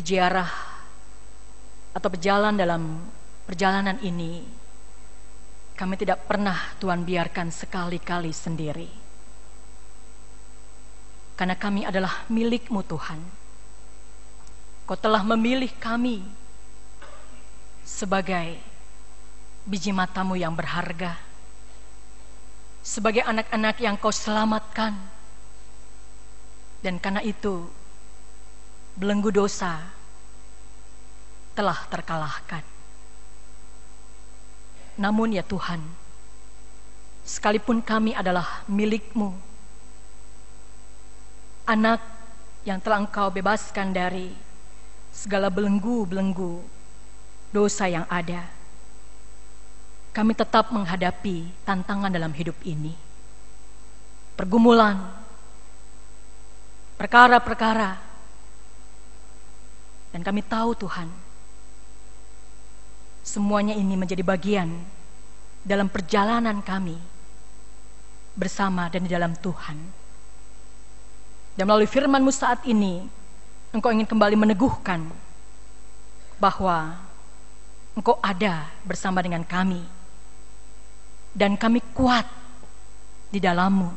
ziarah atau berjalan dalam perjalanan ini, kami tidak pernah Tuhan biarkan sekali-kali sendiri. Karena kami adalah milik-Mu Tuhan. Kau telah memilih kami sebagai biji mata-Mu yang berharga, sebagai anak-anak yang Kau selamatkan. Dan karena itu, belenggu dosa telah terkalahkan. Namun ya Tuhan, sekalipun kami adalah milik-Mu, anak yang telah Engkau bebaskan dari segala belenggu-belenggu dosa yang ada, kami tetap menghadapi tantangan dalam hidup ini. Pergumulan, perkara-perkara. Dan kami tahu Tuhan, semuanya ini menjadi bagian dalam perjalanan kami bersama dan di dalam Tuhan. Dan melalui firman-Mu saat ini, Engkau ingin kembali meneguhkan bahwa Engkau ada bersama dengan kami. Dan kami kuat di dalam-Mu.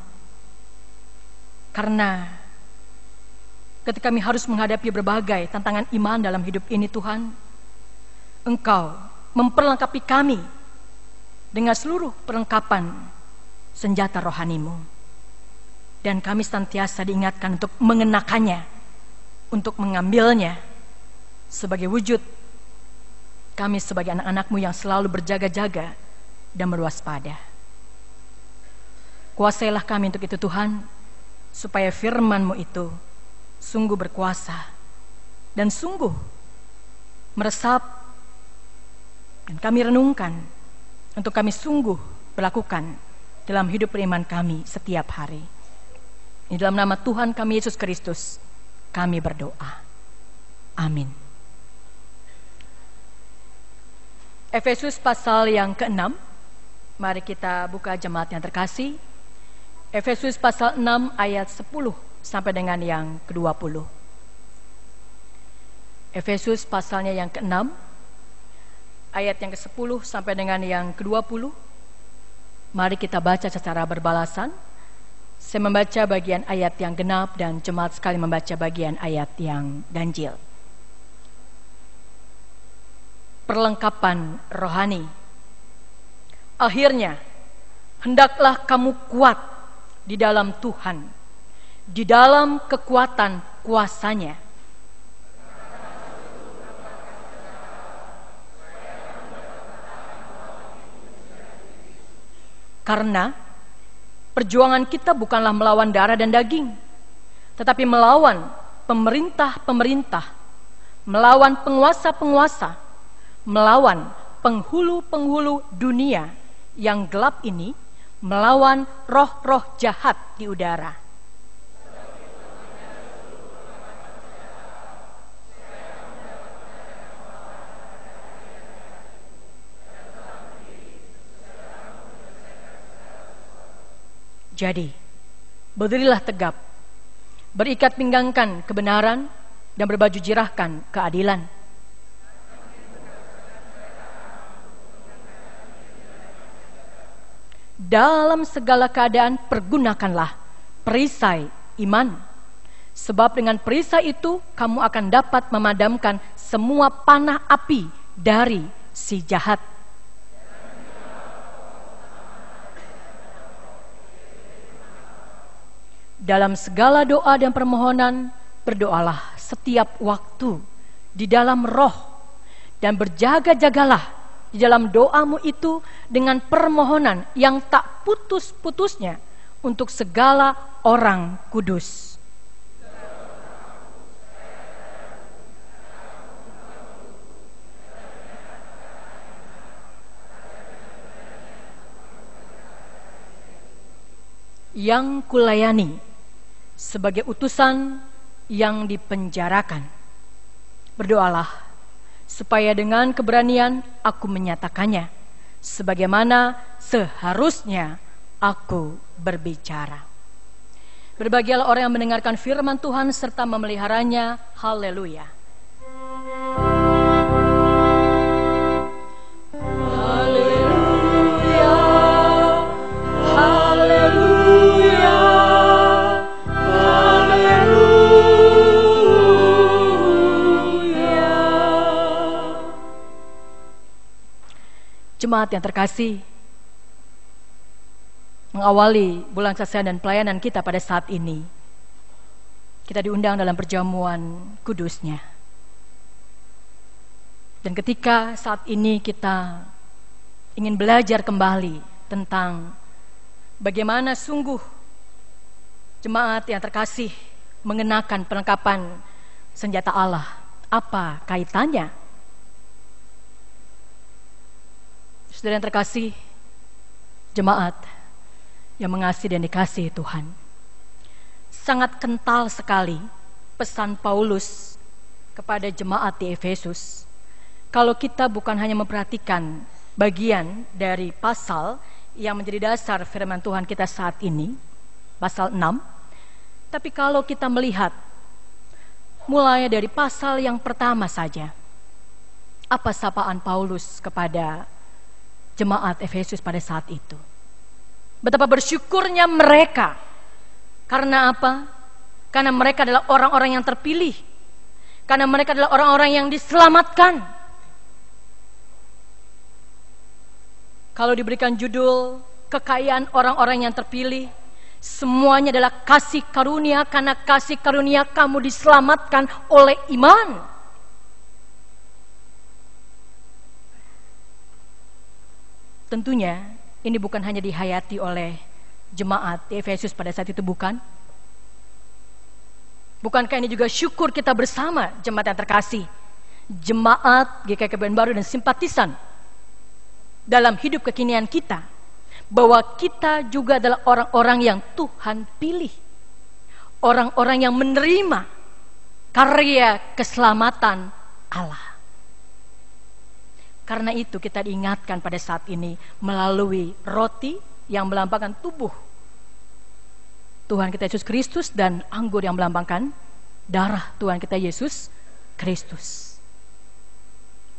Karena ketika kami harus menghadapi berbagai tantangan iman dalam hidup ini Tuhan, Engkau memperlengkapi kami dengan seluruh perlengkapan senjata rohani-Mu. Dan kami senantiasa diingatkan untuk mengenakannya, untuk mengambilnya sebagai wujud kami sebagai anak-anak-Mu yang selalu berjaga-jaga dan berwaspada. Kuasailah kami untuk itu Tuhan, supaya firman-Mu itu sungguh berkuasa dan sungguh meresap, dan kami renungkan untuk kami sungguh berlakukan dalam hidup beriman kami setiap hari. Di dalam nama Tuhan kami Yesus Kristus, kami berdoa. Amin. Efesus pasal yang ke-6. Mari kita buka jemaat yang terkasih. Efesus pasal 6 ayat 10 sampai dengan yang ke-20. Efesus pasalnya yang ke-6 ayat yang ke-10 sampai dengan yang ke-20. Mari kita baca secara berbalasan. Saya membaca bagian ayat yang genap dan jemaat sekali membaca bagian ayat yang ganjil. Perlengkapan rohani. Akhirnya, hendaklah kamu kuat di dalam Tuhan, di dalam kekuatan kuasa-Nya. Karena perjuangan kita bukanlah melawan darah dan daging, tetapi melawan pemerintah-pemerintah, melawan penguasa-penguasa, melawan penghulu-penghulu dunia yang gelap ini, melawan roh-roh jahat di udara. Jadi, berdirilah tegap, berikat pinggangkan kebenaran, dan berbaju jirahkan keadilan. Dalam segala keadaan pergunakanlah perisai iman, sebab dengan perisai itu kamu akan dapat memadamkan semua panah api dari si jahat. Dalam segala doa dan permohonan, berdoalah setiap waktu di dalam roh, dan berjaga-jagalah di dalam doamu itu dengan permohonan yang tak putus-putusnya untuk segala orang kudus. Yang kulayani sebagai utusan yang dipenjarakan. Berdoalah supaya dengan keberanian aku menyatakannya, sebagaimana seharusnya aku berbicara. Berbahagialah orang yang mendengarkan firman Tuhan serta memeliharanya. Haleluya. Jemaat yang terkasih, mengawali bulan kesaksian dan pelayanan kita pada saat ini, kita diundang dalam perjamuan kudusnya. Dan ketika saat ini kita ingin belajar kembali tentang bagaimana sungguh jemaat yang terkasih mengenakan perlengkapan senjata Allah, apa kaitannya? Saudara yang terkasih, jemaat yang mengasihi dan dikasihi Tuhan, sangat kental sekali pesan Paulus kepada jemaat di Efesus. Kalau kita bukan hanya memperhatikan bagian dari pasal yang menjadi dasar firman Tuhan kita saat ini, pasal 6, tapi kalau kita melihat mulai dari pasal yang pertama saja, apa sapaan Paulus kepada jemaat Efesus pada saat itu? Betapa bersyukurnya mereka. Karena apa? Karena mereka adalah orang-orang yang terpilih. Karena mereka adalah orang-orang yang diselamatkan. Kalau diberikan judul kekayaan orang-orang yang terpilih, semuanya adalah kasih karunia, karena kasih karunia kamu diselamatkan oleh iman. Tentunya ini bukan hanya dihayati oleh jemaat di Efesus pada saat itu, bukan? Bukankah ini juga syukur kita bersama jemaat yang terkasih, jemaat GKI Kebayoran Baru dan simpatisan dalam hidup kekinian kita, bahwa kita juga adalah orang-orang yang Tuhan pilih, orang-orang yang menerima karya keselamatan Allah. Karena itu kita diingatkan pada saat ini melalui roti yang melambangkan tubuh Tuhan kita Yesus Kristus dan anggur yang melambangkan darah Tuhan kita Yesus Kristus.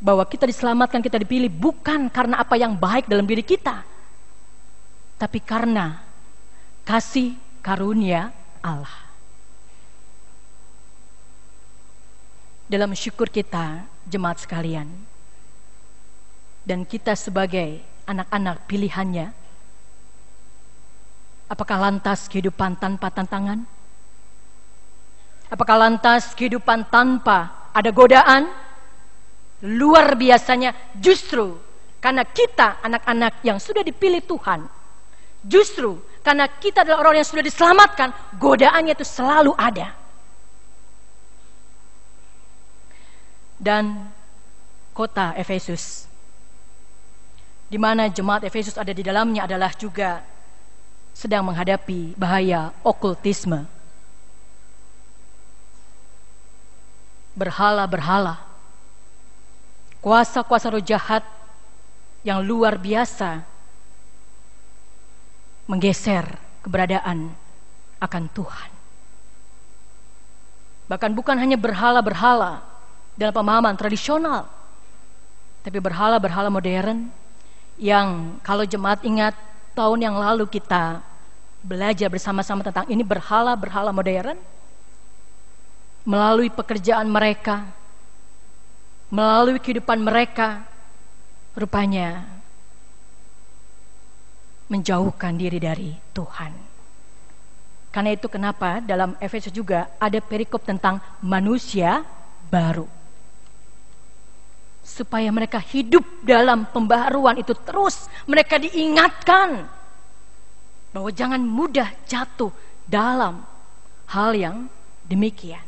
Bahwa kita diselamatkan, kita dipilih bukan karena apa yang baik dalam diri kita, tapi karena kasih karunia Allah. Dalam syukur kita, jemaat sekalian, dan kita sebagai anak-anak pilihannya, apakah lantas kehidupan tanpa tantangan? Apakah lantas kehidupan tanpa ada godaan? Luar biasanya justru karena kita anak-anak yang sudah dipilih Tuhan, justru karena kita adalah orang yang sudah diselamatkan, godaannya itu selalu ada. Dan kota Efesus, di mana jemaat Efesus ada di dalamnya, adalah juga sedang menghadapi bahaya okultisme. Berhala-berhala, kuasa-kuasa roh jahat yang luar biasa menggeser keberadaan akan Tuhan. Bahkan bukan hanya berhala-berhala dalam pemahaman tradisional, tapi berhala-berhala modern yang kalau jemaat ingat tahun yang lalu kita belajar bersama-sama tentang ini, berhala-berhala modern melalui pekerjaan mereka, melalui kehidupan mereka, rupanya menjauhkan diri dari Tuhan. Karena itu kenapa dalam Efesus juga ada perikop tentang manusia baru, supaya mereka hidup dalam pembaharuan itu terus. Mereka diingatkan bahwa jangan mudah jatuh dalam hal yang demikian.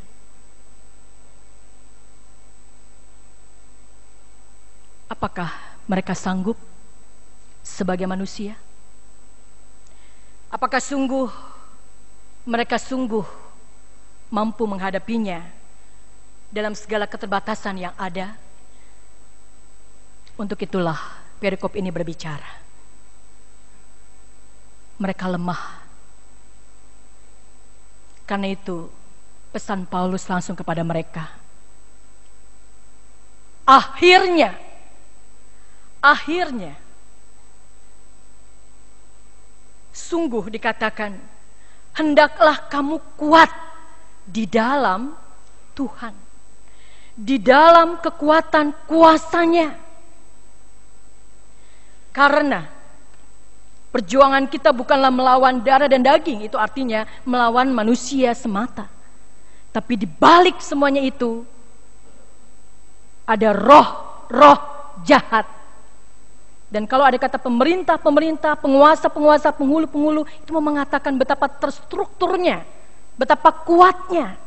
Apakah mereka sanggup sebagai manusia? Apakah mereka sungguh mampu menghadapinya dalam segala keterbatasan yang ada? Untuk itulah perikop ini berbicara. Mereka lemah. Karena itu pesan Paulus langsung kepada mereka. Akhirnya, sungguh dikatakan, hendaklah kamu kuat di dalam Tuhan, di dalam kekuatan kuasanya. Karena perjuangan kita bukanlah melawan darah dan daging, itu artinya melawan manusia semata. Tapi di balik semuanya itu ada roh-roh jahat. Dan kalau ada kata pemerintah-pemerintah, penguasa-penguasa, penghulu-penghulu, itu mau mengatakan betapa terstrukturnya, betapa kuatnya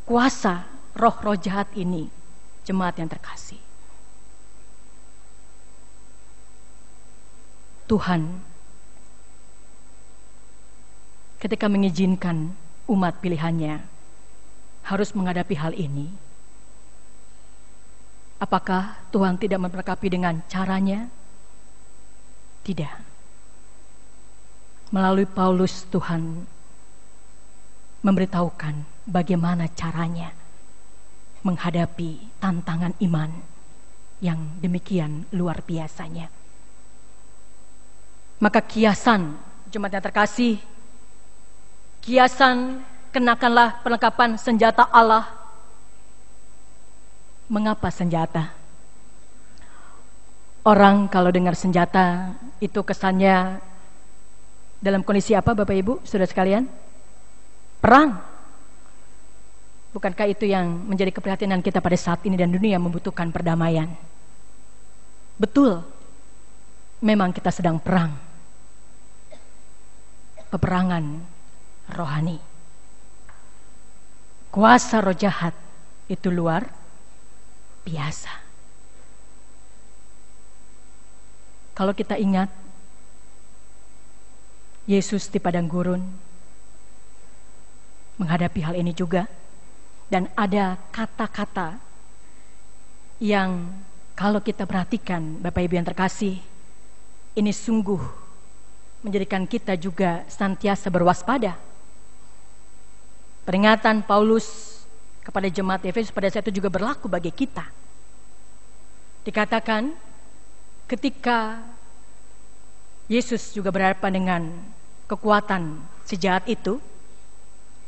kuasa roh-roh jahat ini, jemaat yang terkasih. Tuhan ketika mengizinkan umat pilihannya harus menghadapi hal ini, apakah Tuhan tidak memperlengkapi dengan caranya? Tidak. Melalui Paulus Tuhan memberitahukan bagaimana caranya menghadapi tantangan iman yang demikian luar biasanya. Maka kiasan, jemaat yang terkasih, kiasan kenakanlah perlengkapan senjata Allah. Mengapa senjata? Orang kalau dengar senjata itu kesannya dalam kondisi apa, Bapak Ibu, saudara sekalian? Perang. Bukankah itu yang menjadi keprihatinan kita pada saat ini dan dunia membutuhkan perdamaian? Betul. Memang kita sedang perang. Peperangan rohani. Kuasa roh jahat itu luar biasa. Kalau kita ingat Yesus di padang gurun menghadapi hal ini juga, dan ada kata-kata yang kalau kita perhatikan, Bapak Ibu yang terkasih, ini sungguh menjadikan kita juga senantiasa berwaspada. Peringatan Paulus kepada jemaat Efesus pada saat itu juga berlaku bagi kita. Dikatakan ketika Yesus juga berhadapan dengan kekuatan si jahat itu,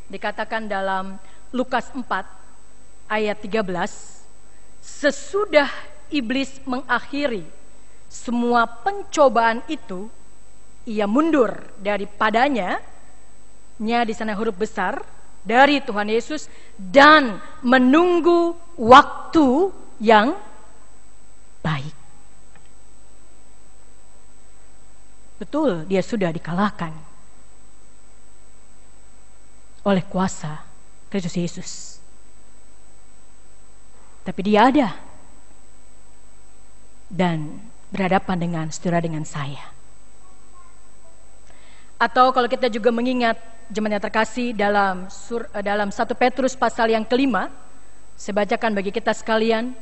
dikatakan dalam Lukas 4 ayat 13, sesudah iblis mengakhiri semua pencobaan itu, ia mundur daripadanya, nya di sana huruf besar, dari Tuhan Yesus, dan menunggu waktu yang baik. Betul, dia sudah dikalahkan oleh kuasa Kristus Yesus. Tapi dia ada dan berhadapan dengan saudara, dengan saya. Atau kalau kita juga mengingat jemaat yang terkasih dalam 1 Petrus pasal yang kelima, saya bacakan bagi kita sekalian.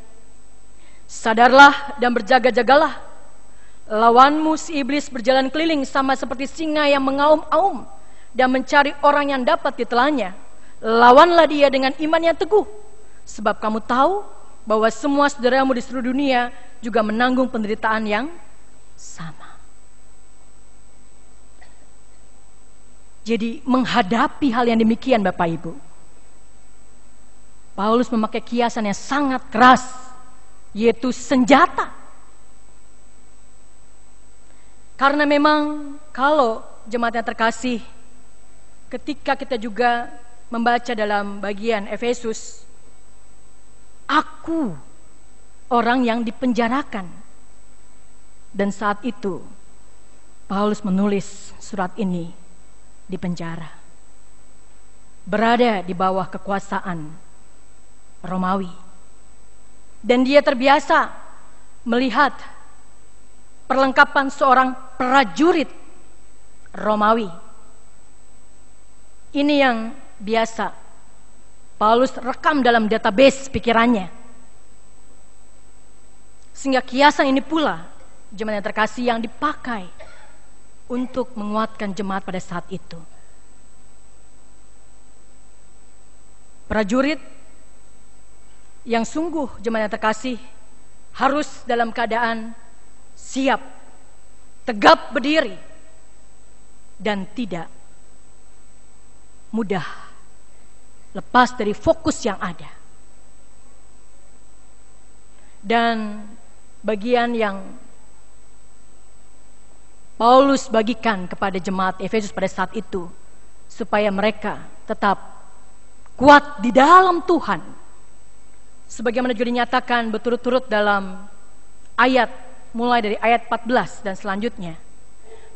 Sadarlah dan berjaga-jagalah. Lawanmu si iblis berjalan keliling sama seperti singa yang mengaum-aum dan mencari orang yang dapat ditelannya. Lawanlah dia dengan iman yang teguh, sebab kamu tahu bahwa semua saudaramu di seluruh dunia juga menanggung penderitaan yang sama. Jadi menghadapi hal yang demikian, Bapak Ibu, Paulus memakai kiasan yang sangat keras, yaitu senjata. Karena memang kalau jemaat yang terkasih, ketika kita juga membaca dalam bagian Efesus, aku orang yang dipenjarakan. Dan saat itu Paulus menulis surat ini di penjara, berada di bawah kekuasaan Romawi, dan dia terbiasa melihat perlengkapan seorang prajurit Romawi. Ini yang biasa Paulus rekam dalam database pikirannya, sehingga kiasan ini pula jemaat yang terkasih yang dipakai untuk menguatkan jemaat pada saat itu. Prajurit yang sungguh jemaat yang terkasih harus dalam keadaan siap, tegap berdiri, dan tidak mudah lepas dari fokus yang ada. Dan bagian yang Paulus bagikan kepada jemaat Efesus pada saat itu, supaya mereka tetap kuat di dalam Tuhan. Sebagaimana juga dinyatakan berturut-turut dalam ayat, mulai dari ayat 14 dan selanjutnya.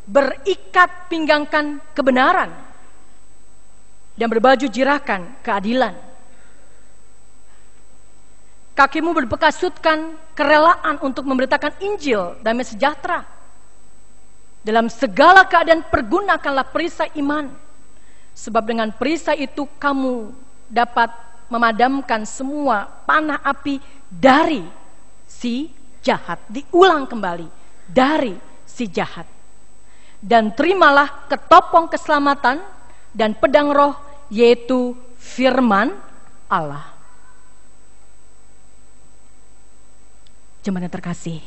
Berikat pinggangkan kebenaran dan berbaju jirakan keadilan. Kakimu berpekasutkan kerelaan untuk memberitakan Injil damai sejahtera. Dalam segala keadaan pergunakanlah perisai iman, sebab dengan perisai itu kamu dapat memadamkan semua panah api dari si jahat. Diulang kembali, dari si jahat. Dan terimalah ketopong keselamatan dan pedang roh, yaitu firman Allah. Jemaat yang terkasih,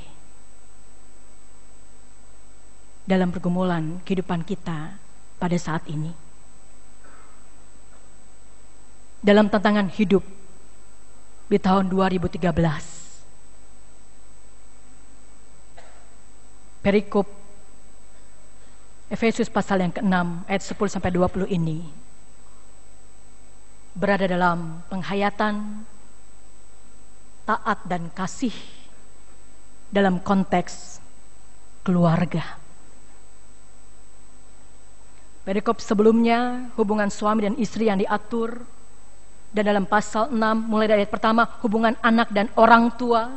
dalam pergumulan kehidupan kita pada saat ini, dalam tantangan hidup di tahun 2013, perikop Efesus pasal yang ke-6 ayat 10-20 ini berada dalam penghayatan taat dan kasih dalam konteks keluarga. Perikop sebelumnya hubungan suami dan istri yang diatur, dan dalam pasal 6 mulai dari ayat pertama hubungan anak dan orang tua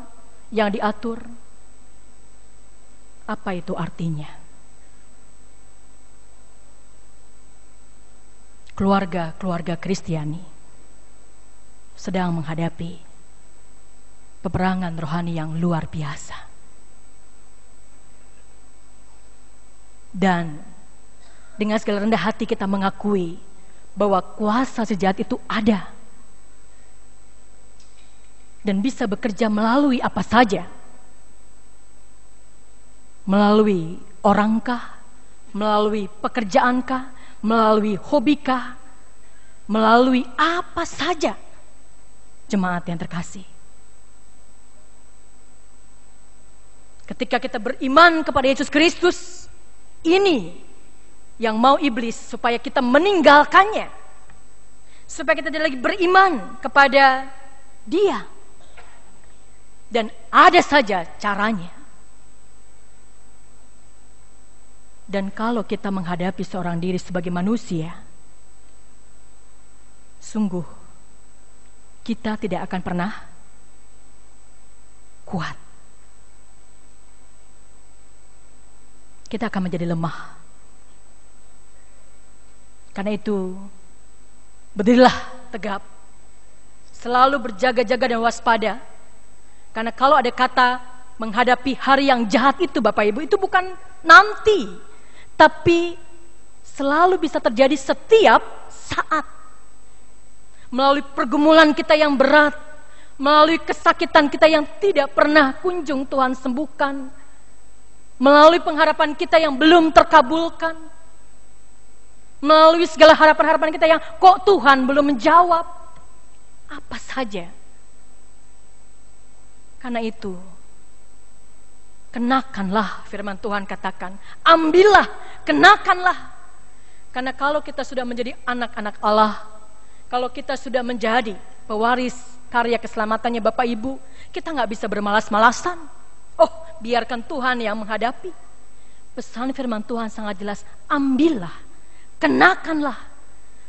yang diatur. Apa itu artinya? Keluarga Kristiani sedang menghadapi peperangan rohani yang luar biasa. Dan dengan segala rendah hati kita mengakui bahwa kuasa si jahat itu ada dan bisa bekerja melalui apa saja. Melalui orangkah, melalui pekerjaankah, melalui hobikah, melalui apa saja. Jemaat yang terkasih, ketika kita beriman kepada Yesus Kristus, ini yang mau iblis supaya kita meninggalkannya, supaya kita tidak lagi beriman kepada Dia. Dan ada saja caranya. Dan kalau kita menghadapi seorang diri sebagai manusia, sungguh kita tidak akan pernah kuat. Kita akan menjadi lemah. Karena itu, berdirilah tegap, selalu berjaga-jaga dan waspada. Karena kalau ada kata menghadapi hari yang jahat itu, Bapak Ibu, itu bukan nanti, tapi selalu bisa terjadi setiap saat. Melalui pergumulan kita yang berat, melalui kesakitan kita yang tidak pernah kunjung Tuhan sembuhkan, melalui pengharapan kita yang belum terkabulkan, melalui segala harapan-harapan kita yang kok Tuhan belum menjawab, apa saja. Karena itu, kenakanlah, firman Tuhan katakan, ambillah, kenakanlah. Karena kalau kita sudah menjadi anak-anak Allah, kalau kita sudah menjadi pewaris karya keselamatannya Bapak Ibu, kita gak bisa bermalas-malasan. Oh, biarkan Tuhan yang menghadapi. Pesan firman Tuhan sangat jelas, ambillah, kenakanlah.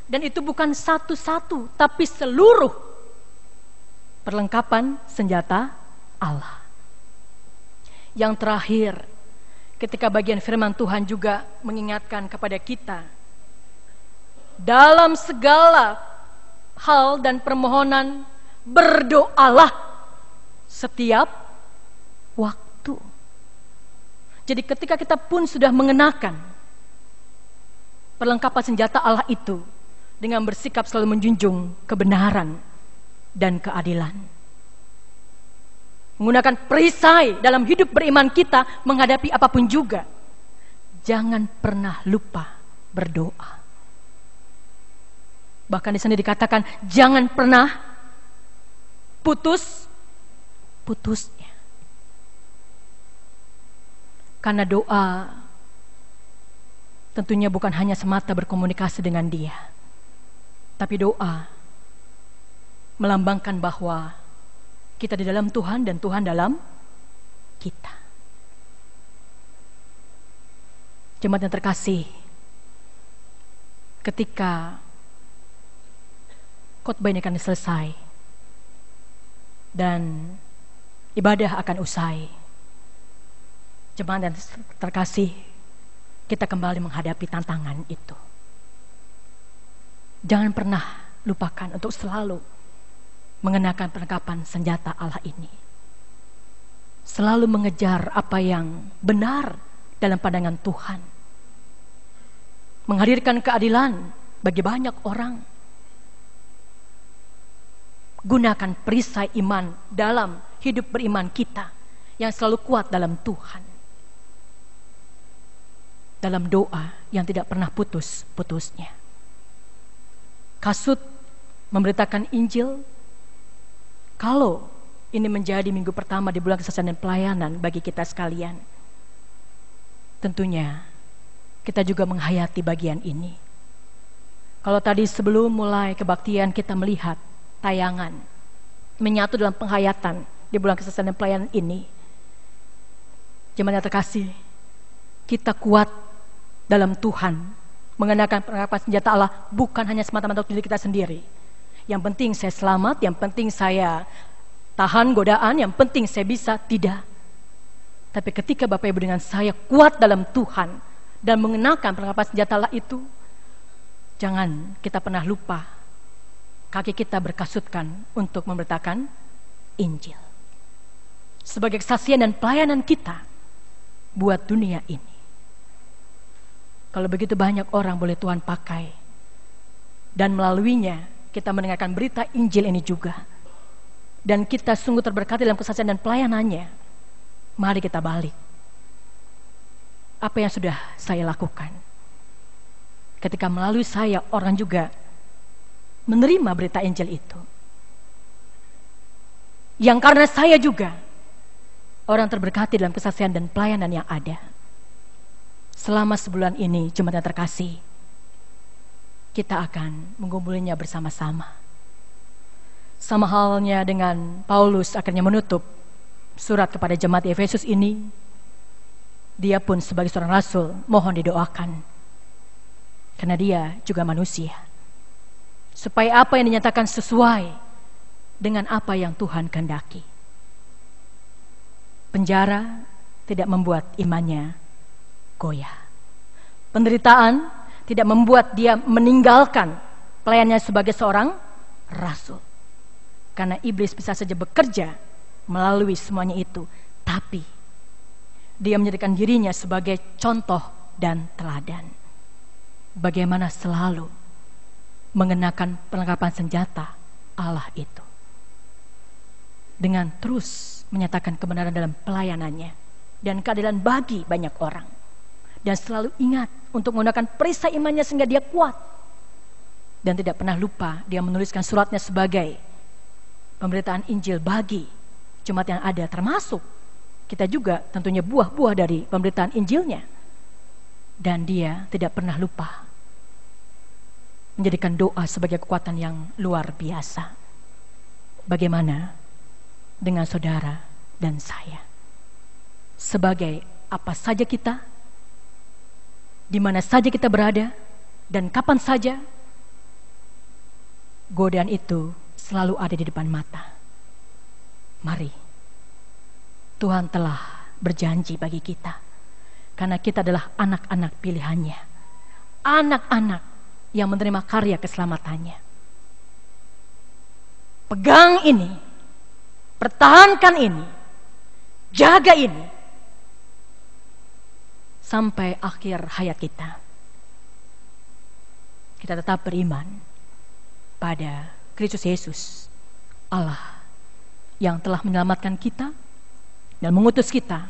Dan itu bukan satu-satu, tapi seluruh perlengkapan senjata Allah. Yang terakhir, ketika bagian firman Tuhan juga mengingatkan kepada kita, dalam segala hal dan permohonan berdoalah setiap waktu. Jadi ketika kita pun sudah mengenakan perlengkapan senjata Allah itu, dengan bersikap selalu menjunjung kebenaran dan keadilan, menggunakan perisai dalam hidup beriman kita menghadapi apapun juga, jangan pernah lupa berdoa. Bahkan di sana dikatakan jangan pernah putusnya. Karena doa tentunya bukan hanya semata berkomunikasi dengan Dia, tapi doa melambangkan bahwa kita di dalam Tuhan dan Tuhan dalam kita. Jemaat yang terkasih, ketika khotbah ini akan selesai dan ibadah akan usai, jemaat yang terkasih, kita kembali menghadapi tantangan itu. Jangan pernah lupakan untuk selalu mengenakan perlengkapan senjata Allah ini. Selalu mengejar apa yang benar dalam pandangan Tuhan. Menghadirkan keadilan bagi banyak orang. Gunakan perisai iman dalam hidup beriman kita yang selalu kuat dalam Tuhan. Dalam doa yang tidak pernah putus-putusnya. Kasut memberitakan Injil. Kalau ini menjadi minggu pertama di bulan kesaksian dan pelayanan bagi kita sekalian, tentunya kita juga menghayati bagian ini. Kalau tadi sebelum mulai kebaktian kita melihat tayangan menyatu dalam penghayatan di bulan kesaksian dan pelayanan ini, jemaat yang terkasih, kita kuat dalam Tuhan, mengenakan perlengkapan senjata Allah bukan hanya semata-mata untuk diri kita sendiri. Yang penting saya selamat, yang penting saya tahan godaan, yang penting saya bisa, tidak. Tapi ketika Bapak Ibu dengan saya kuat dalam Tuhan dan mengenakan perlengkapan senjata Allah itu, jangan kita pernah lupa kaki kita berkasutkan untuk memberitakan Injil sebagai kesaksian dan pelayanan kita buat dunia ini. Kalau begitu banyak orang boleh Tuhan pakai, dan melaluinya kita mendengarkan berita Injil ini juga, dan kita sungguh terberkati dalam kesaksian dan pelayanannya. Mari kita balik. Apa yang sudah saya lakukan ketika melalui saya orang juga menerima berita Injil itu, yang karena saya juga orang terberkati dalam kesaksian dan pelayanan yang ada. Selama sebulan ini, jemaat yang terkasih, kita akan menggumulnya bersama-sama. Sama halnya dengan Paulus akhirnya menutup surat kepada jemaat Efesus ini, dia pun sebagai seorang rasul mohon didoakan, karena dia juga manusia, supaya apa yang dinyatakan sesuai dengan apa yang Tuhan kehendaki. Penjara tidak membuat imannya goyah. Penderitaan tidak membuat dia meninggalkan pelayanannya sebagai seorang rasul. Karena iblis bisa saja bekerja melalui semuanya itu, tapi dia menjadikan dirinya sebagai contoh dan teladan. Bagaimana selalu mengenakan perlengkapan senjata Allah itu, dengan terus menyatakan kebenaran dalam pelayanannya dan keadilan bagi banyak orang. Dan selalu ingat untuk menggunakan perisai imannya sehingga dia kuat. Dan tidak pernah lupa dia menuliskan suratnya sebagai pemberitaan Injil bagi jemaat yang ada, termasuk kita juga tentunya buah-buah dari pemberitaan Injilnya. Dan dia tidak pernah lupa menjadikan doa sebagai kekuatan yang luar biasa. Bagaimana dengan saudara dan saya? Sebagai apa saja kita, di mana saja kita berada, dan kapan saja, godaan itu selalu ada di depan mata. Mari, Tuhan telah berjanji bagi kita, karena kita adalah anak-anak pilihannya, anak-anak yang menerima karya keselamatannya. Pegang ini, pertahankan ini, jaga ini, sampai akhir hayat kita. Kita tetap beriman pada Kristus Yesus, Allah yang telah menyelamatkan kita dan mengutus kita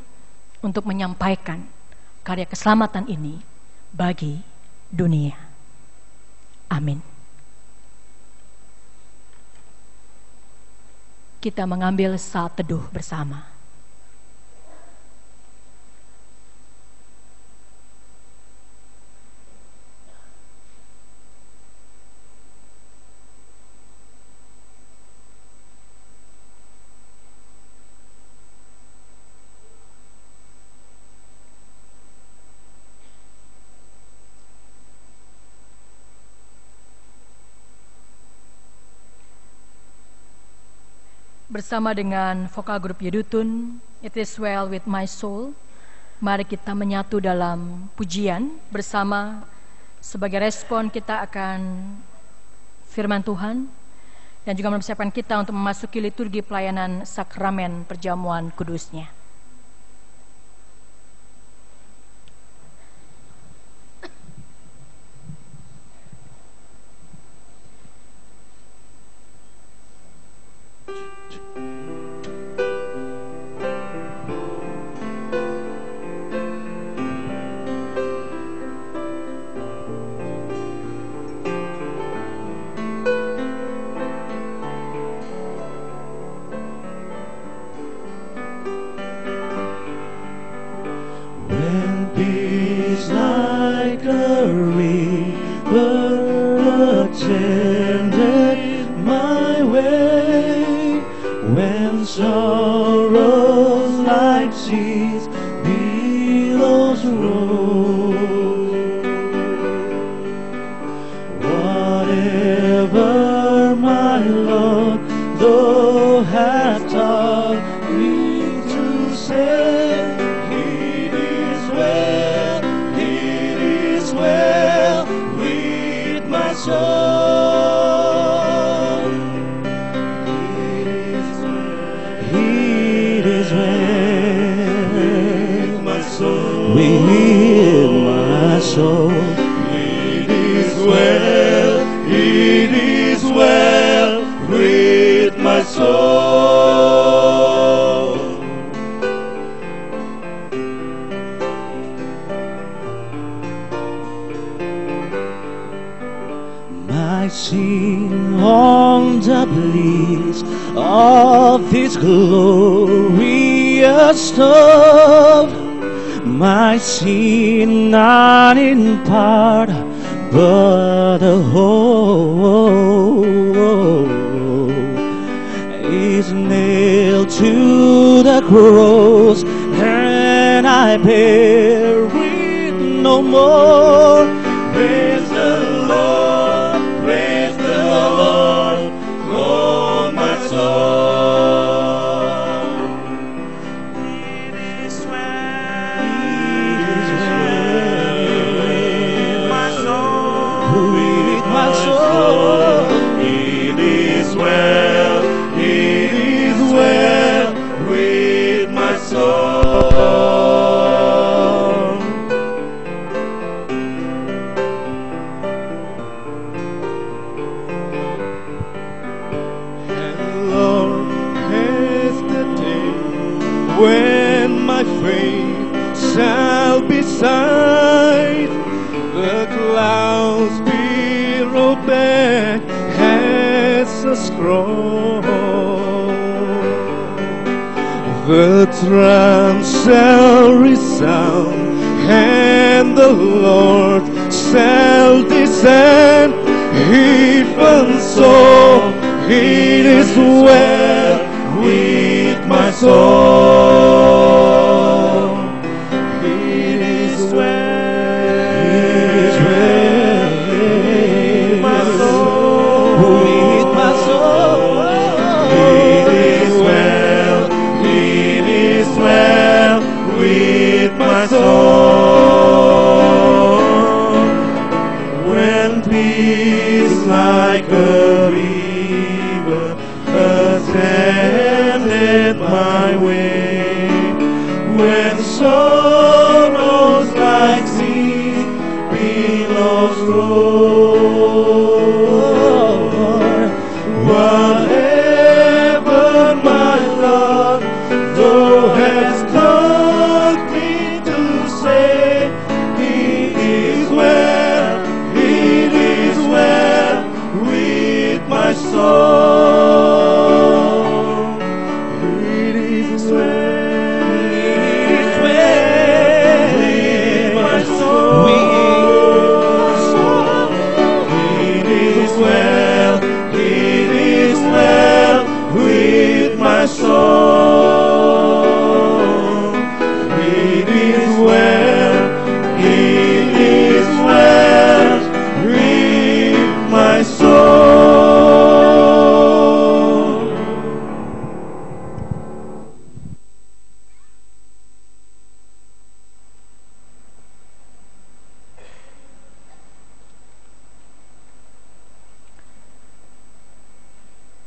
untuk menyampaikan karya keselamatan ini bagi dunia. Amin. Kita mengambil saat teduh bersama. bersama dengan vokal grup Yedutun, It Is Well With My Soul, mari kita menyatu dalam pujian bersama. Sebagai respon kita akan firman Tuhan dan juga mempersiapkan kita untuk memasuki liturgi pelayanan sakramen perjamuan kudusnya. My sin not in part, but the whole is nailed to the cross, and I bear it no more. Praise the Lord, oh my soul. Shall beside the clouds be rolled back as a scroll. The trance shall resound, and the Lord shall descend. Even so, it is well with my soul. When peace like a river ascended my way, when sorrows like sea billows roar, whatever my Lord thou hast taught me to say, it is well with my soul. It is well with my soul. It is well with my soul. It is well with my soul.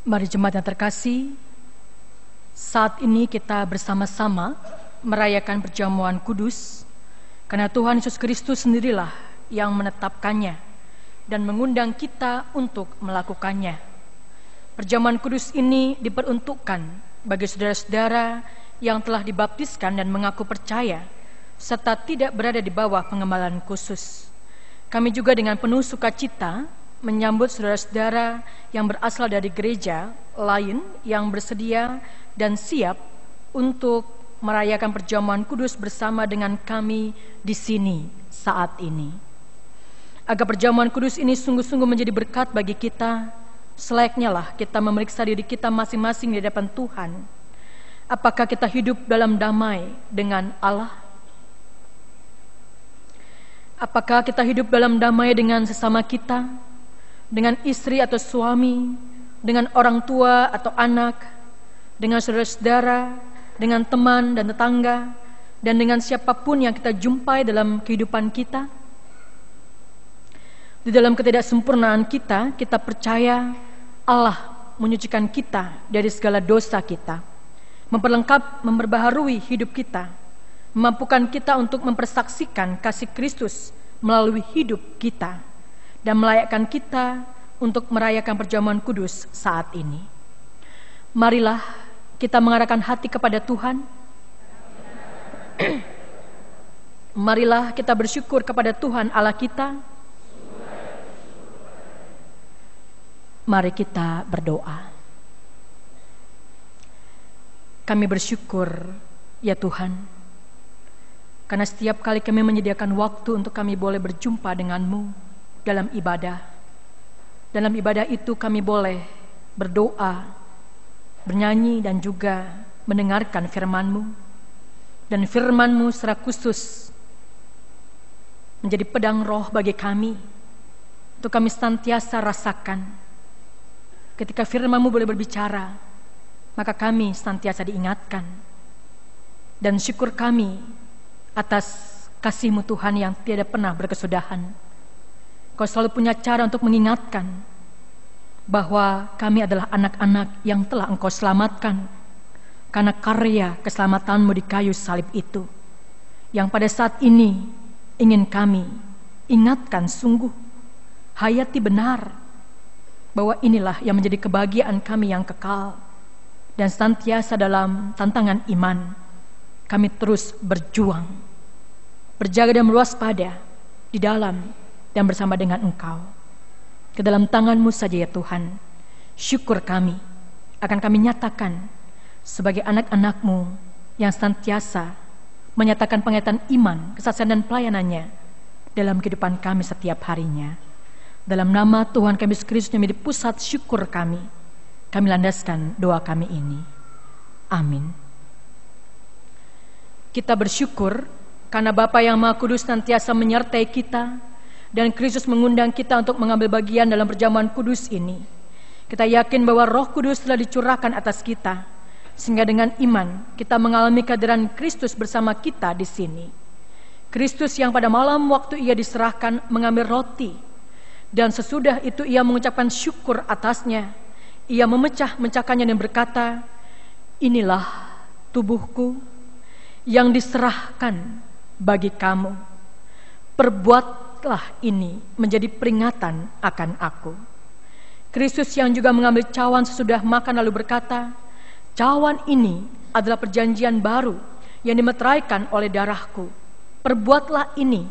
Mari jemaat yang terkasih, saat ini kita bersama-sama merayakan perjamuan kudus, karena Tuhan Yesus Kristus sendirilah yang menetapkannya dan mengundang kita untuk melakukannya. Perjamuan kudus ini diperuntukkan bagi saudara-saudara yang telah dibaptiskan dan mengaku percaya, serta tidak berada di bawah pengemalan khusus. Kami juga dengan penuh sukacita menyambut saudara-saudara yang berasal dari gereja lain yang bersedia dan siap untuk merayakan perjamuan kudus bersama dengan kami di sini saat ini. Agar perjamuan kudus ini sungguh-sungguh menjadi berkat bagi kita, selayaknya lah kita memeriksa diri kita masing-masing di hadapan Tuhan. Apakah kita hidup dalam damai dengan Allah? Apakah kita hidup dalam damai dengan sesama kita, dengan istri atau suami, dengan orang tua atau anak, dengan saudara-saudara, dengan teman dan tetangga, dan dengan siapapun yang kita jumpai dalam kehidupan kita? Di dalam ketidaksempurnaan kita, kita percaya Allah menyucikan kita dari segala dosa kita, memperbaharui hidup kita, memampukan kita untuk mempersaksikan kasih Kristus melalui hidup kita, dan melayakkan kita untuk merayakan perjamuan kudus saat ini. Marilah kita mengarahkan hati kepada Tuhan. Marilah kita bersyukur kepada Tuhan Allah kita. Mari kita berdoa. Kami bersyukur, ya Tuhan, karena setiap kali kami menyediakan waktu untuk kami boleh berjumpa denganmu dalam ibadah. Dalam ibadah itu kami boleh berdoa, bernyanyi, dan juga mendengarkan firman-Mu. Dan firman-Mu secara khusus menjadi pedang roh bagi kami, untuk kami senantiasa rasakan. Ketika firman-Mu boleh berbicara, maka kami senantiasa diingatkan. Dan syukur kami atas kasih-Mu Tuhan yang tidak pernah berkesudahan. Kau selalu punya cara untuk mengingatkan bahwa kami adalah anak-anak yang telah Engkau selamatkan karena karya keselamatan-Mu di kayu salib itu, yang pada saat ini ingin kami ingatkan sungguh, hayati benar, bahwa inilah yang menjadi kebahagiaan kami yang kekal. Dan senantiasa dalam tantangan iman, kami terus berjuang, berjaga dan berwaspada di dalam dan bersama dengan Engkau. Ke dalam tangan-Mu saja ya Tuhan, syukur kami akan kami nyatakan sebagai anak-anak-Mu yang senantiasa menyatakan penghayatan iman, kesaksian dan pelayanannya dalam kehidupan kami setiap harinya. Dalam nama Tuhan kami Yesus Kristus yang menjadi pusat syukur kami landaskan doa kami ini. Amin. Kita bersyukur karena Bapa yang Maha Kudus senantiasa menyertai kita, dan Kristus mengundang kita untuk mengambil bagian dalam perjamuan kudus ini. Kita yakin bahwa Roh Kudus telah dicurahkan atas kita, sehingga dengan iman kita mengalami kehadiran Kristus bersama kita di sini. Kristus yang pada malam waktu Ia diserahkan mengambil roti, dan sesudah itu Ia mengucapkan syukur atasnya. Ia memecah-mecahkannya dan berkata, "Inilah tubuhku yang diserahkan bagi kamu. Perbuatlah ini menjadi peringatan akan aku." Kristus yang juga mengambil cawan sesudah makan lalu berkata, "Cawan ini adalah perjanjian baru yang dimeteraikan oleh darahku. Perbuatlah ini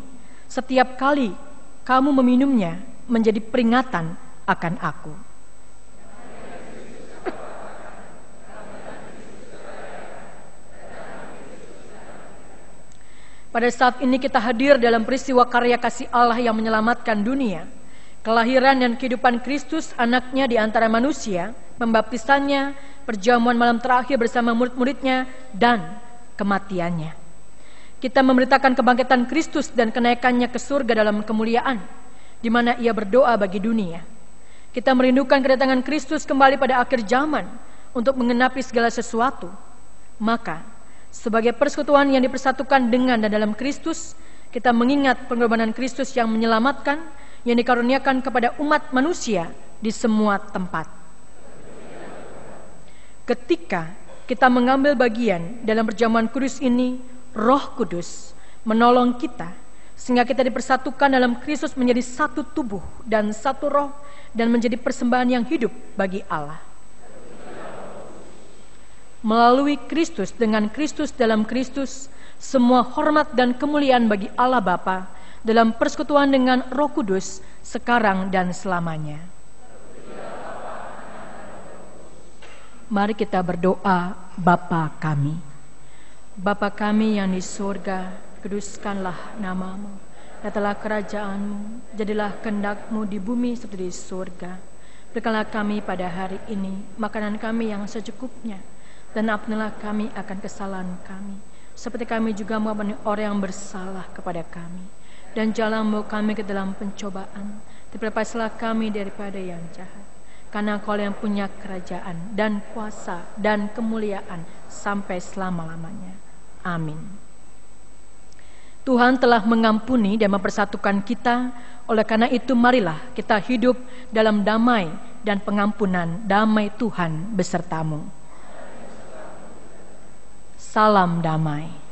setiap kali kamu meminumnya menjadi peringatan akan aku." Pada saat ini kita hadir dalam peristiwa karya kasih Allah yang menyelamatkan dunia, kelahiran dan kehidupan Kristus anaknya di antara manusia, pembaptisannya, perjamuan malam terakhir bersama murid-muridnya, dan kematiannya. Kita memberitakan kebangkitan Kristus dan kenaikannya ke surga dalam kemuliaan, di mana Ia berdoa bagi dunia. Kita merindukan kedatangan Kristus kembali pada akhir zaman untuk menggenapi segala sesuatu. Maka sebagai persekutuan yang dipersatukan dengan dan dalam Kristus, kita mengingat pengorbanan Kristus yang menyelamatkan, yang dikaruniakan kepada umat manusia di semua tempat. ketika kita mengambil bagian dalam perjamuan kudus ini, Roh Kudus menolong kita sehingga kita dipersatukan dalam Kristus menjadi satu tubuh dan satu roh dan menjadi persembahan yang hidup bagi Allah. Melalui Kristus, dengan Kristus, dalam Kristus, semua hormat dan kemuliaan bagi Allah Bapa dalam persekutuan dengan Roh Kudus sekarang dan selamanya. Mari kita berdoa. Bapa kami, Bapa kami yang di surga, kuduskanlah namamu, datanglah kerajaanmu, jadilah kehendak-Mu di bumi seperti di surga. Berikanlah kami pada hari ini makanan kami yang secukupnya, dan ampunilah kami akan kesalahan kami, seperti kami juga mengampuni orang yang bersalah kepada kami. Dan janganlah membawa kami ke dalam pencobaan, tapi lepaslah kami daripada yang jahat. Karena Kau yang punya kerajaan dan kuasa dan kemuliaan sampai selama-lamanya. Amin. Tuhan telah mengampuni dan mempersatukan kita, oleh karena itu marilah kita hidup dalam damai dan pengampunan. Damai Tuhan besertamu. Salam damai.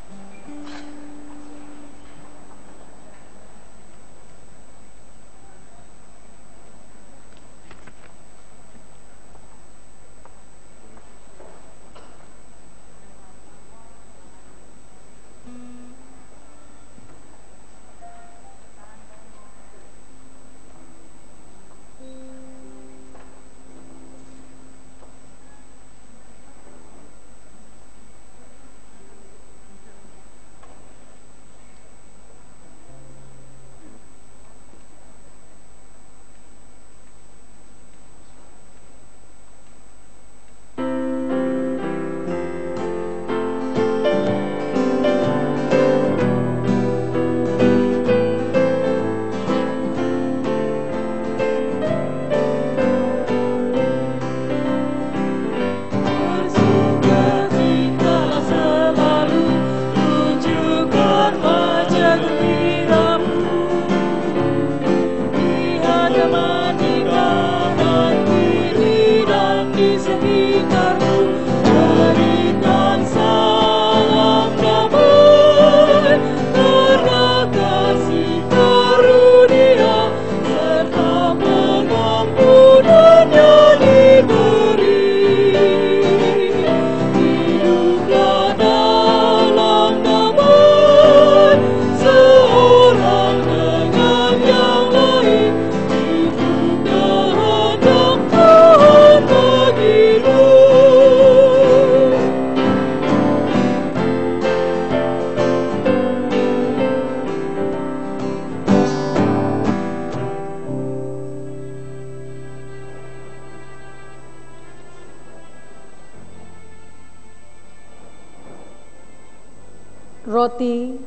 Roti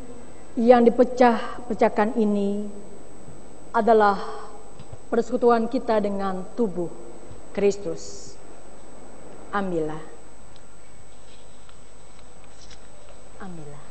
yang dipecah-pecahkan ini adalah persekutuan kita dengan tubuh Kristus. Ambillah. Ambillah.